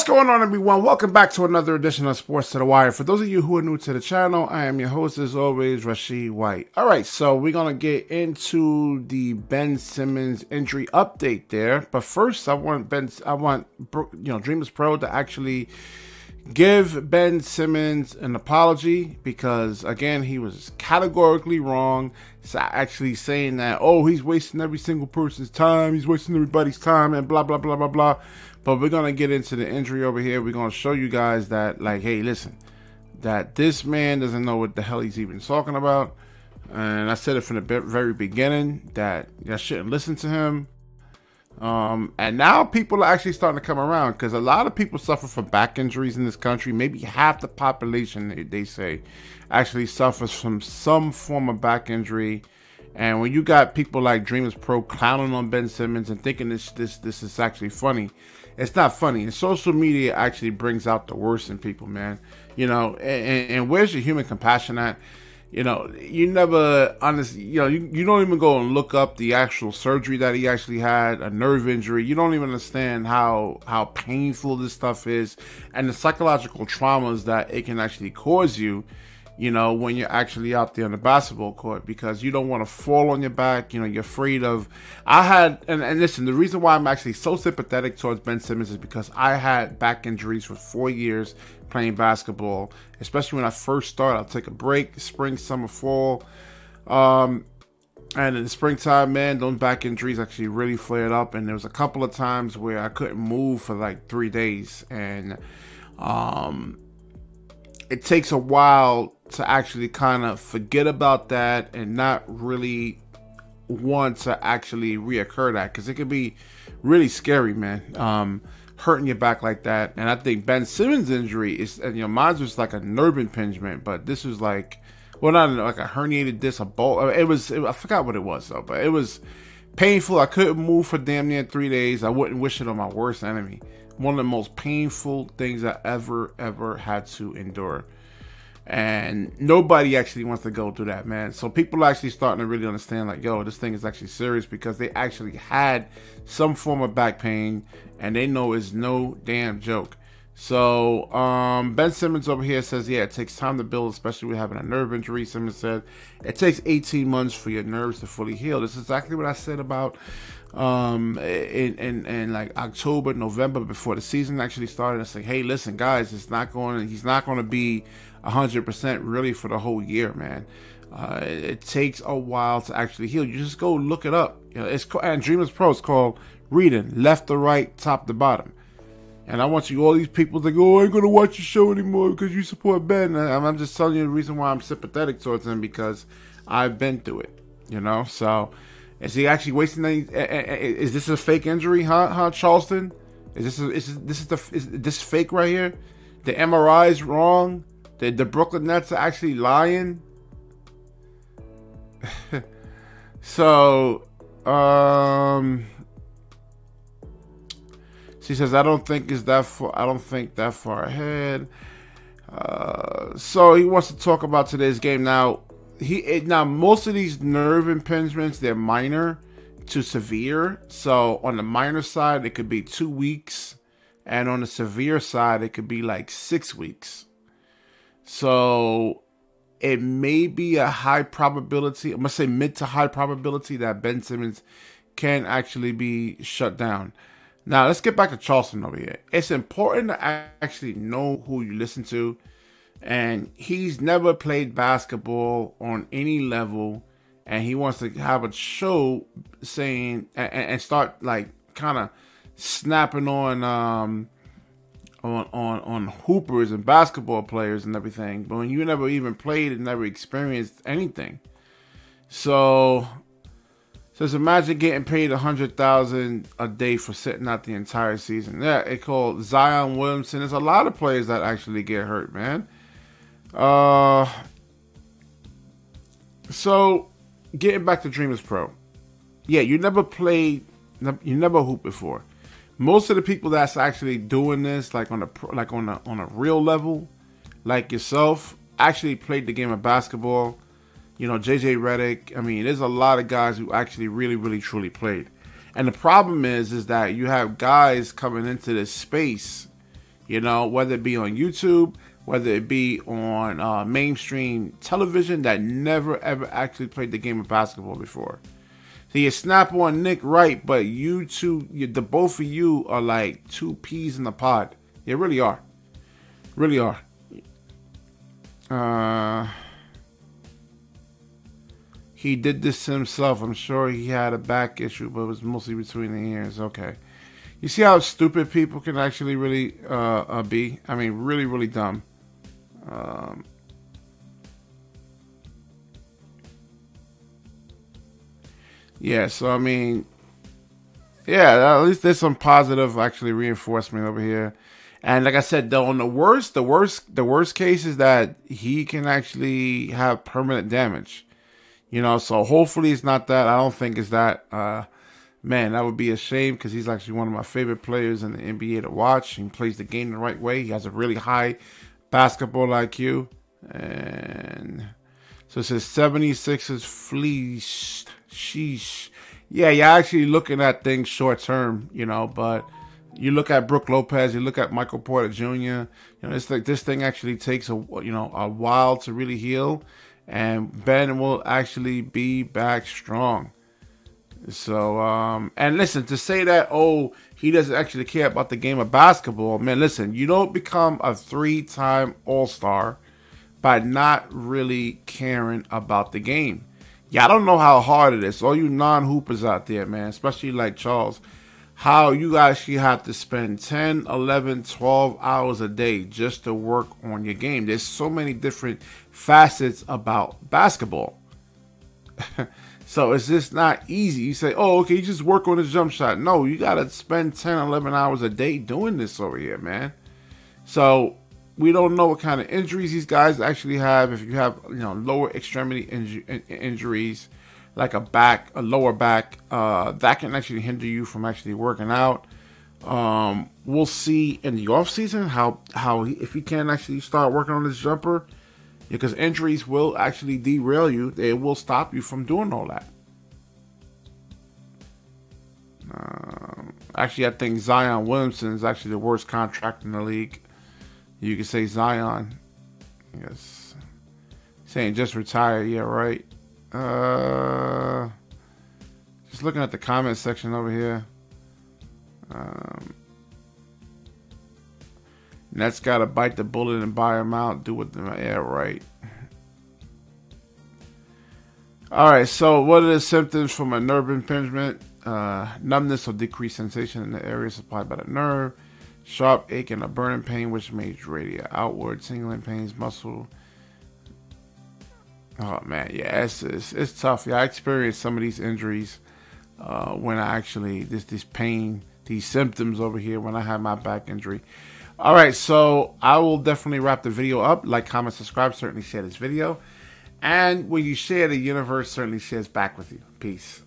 What's going on, everyone? Welcome back to another edition of Sports to the Wire. For those of you who are new to the channel, I am your host, as always, Rashid White. All right, so we're going to get into the Ben Simmons injury update there. But first, I want dreamerspro to actually give Ben Simmons an apology because, again, he was categorically wrong. So actually saying that, oh, he's wasting every single person's time, he's wasting everybody's time, and blah, blah, blah, blah, blah. But we're going to get into the injury over here. We're going to show you guys that, like, hey, listen, that this man doesn't know what the hell he's even talking about. And I said it from the very beginning that you shouldn't listen to him. And now people are actually starting to come around because a lot of people suffer from back injuries in this country. Maybe half the population, they say, actually suffers from some form of back injury. And when you got people like dreamerspro clowning on Ben Simmons and thinking this is actually funny, it's not funny. And social media actually brings out the worst in people, man. You know, and where's your human compassion at? You know, you never honestly, you know, you don't even go and look up the actual surgery that he actually had, a nerve injury. You don't even understand how painful this stuff is and the psychological traumas that it can actually cause you, you know, when you're actually out there on the basketball court, because you don't want to fall on your back. You know, you're afraid of, and listen, the reason why I'm actually so sympathetic towards Ben Simmons is because I had back injuries for 4 years playing basketball, especially when I first started. I'll take a break, spring, summer, fall. And in the springtime, man, those back injuries actually really flared up. And there was a couple of times where I couldn't move for like 3 days. And it takes a while to actually kind of forget about that and not really want to actually reoccur that, because it could be really scary, man. Hurting your back like that. And I think Ben Simmons' injury is, you know, mine was like a nerve impingement, but this was like, well, not like a herniated disc, a bolt. I forgot what it was though, but it was painful. I couldn't move for damn near 3 days. I wouldn't wish it on my worst enemy. One of the most painful things I ever had to endure. And nobody actually wants to go through that, man. So people are actually starting to really understand, like, yo, this thing is actually serious, because they actually had some form of back pain and they know it's no damn joke. So Ben Simmons over here says, yeah, it takes time to build, especially with having a nerve injury. Simmons said it takes 18 months for your nerves to fully heal. This is exactly what I said about in like October, November, before the season actually started. I said, hey, listen, guys, he's not going to be 100% really for the whole year, man. It takes a while to actually heal. You just go look it up. You know, and dreamerspro is called reading left to right, top to bottom. And I want all these people to go, oh, I ain't gonna watch your show anymore because you support Ben. And I'm just telling you the reason why I'm sympathetic towards him, because I've been through it, you know. So is he actually wasting any? Is this a fake injury, huh, Charleston? Is this fake right here? The MRI is wrong. The Brooklyn Nets are actually lying. So, she says, I don't think that far ahead. So he wants to talk about today's game. Now, most of these nerve impingements, they're minor to severe. So on the minor side, it could be 2 weeks, and on the severe side, it could be like 6 weeks. So it may be a high probability, I'm going to say mid to high probability, that Ben Simmons can actually be shut down. Now, let's get back to Charleston over here. It's important to actually know who you listen to. And he's never played basketball on any level. And he wants to have a show saying, and start like kind of snapping on hoopers and basketball players and everything, but when you never even played and never experienced anything. So says, imagine getting paid $100,000 a day for sitting out the entire season. Yeah, it called Zion Williamson. There's a lot of players that actually get hurt, man. So getting back to dreamerspro, yeah, you never hooped before. Most of the people that's actually doing this, like on a real level, like yourself, actually played the game of basketball. You know, JJ Redick. I mean, there's a lot of guys who actually really truly played. And the problem is that you have guys coming into this space, You know, whether it be on YouTube, whether it be on mainstream television that never ever actually played the game of basketball before. So you snap on Nick right, but you two, the both of you are like two peas in the pod. You really are. Really are. He did this to himself. I'm sure he had a back issue, but it was mostly between the ears. Okay. You see how stupid people can actually really be? I mean, really, really dumb. Yeah, so I mean, yeah, at least there's some positive actually reinforcement over here. And like I said, though, on the worst case is that he can actually have permanent damage. You know, so hopefully it's not that. I don't think it's that. Man, that would be a shame because he's actually one of my favorite players in the NBA to watch. He plays the game the right way. He has a really high basketball IQ. And so it says 76ers fleeced. Sheesh. Yeah, you're actually looking at things short term, you know, but you look at Brook Lopez, you look at Michael Porter Jr., you know, it's like this thing actually takes a while to really heal, and Ben will actually be back strong. So, and listen, to say that, oh, he doesn't actually care about the game of basketball, man, listen, you don't become a 3-time All-Star by not really caring about the game. Yeah, I don't know how hard it is. All you non-hoopers out there, man, especially like Charles, how you actually have to spend 10, 11, 12 hours a day just to work on your game. There's so many different facets about basketball. So it's just not easy. You say, oh, okay, you just work on the jump shot. No, you got to spend 10, 11 hours a day doing this over here, man. So we don't know what kind of injuries these guys actually have. If you have, lower extremity injuries, like a lower back, that can actually hinder you from actually working out. We'll see in the off season how if he can actually start working on this jumper, because injuries will actually derail you. They will stop you from doing all that. Actually, I think Zion Williamson is actually the worst contract in the league. You could say Zion. Yes. Saying just retire. Yeah, right. Just looking at the comment section over here. Nets got to bite the bullet and buy him out. Do what the... Yeah, right. Alright, so what are the symptoms from a nerve impingement? Numbness or decreased sensation in the area supplied by the nerve. Sharp ache and a burning pain which may radiate outward. Tingling pains, muscle. Oh, man. Yeah, it's tough. Yeah, I experienced some of these injuries when I actually... This pain, these symptoms over here when I had my back injury. All right, so I will definitely wrap the video up. Like, comment, subscribe, certainly share this video. And when you share, the universe certainly shares back with you. Peace.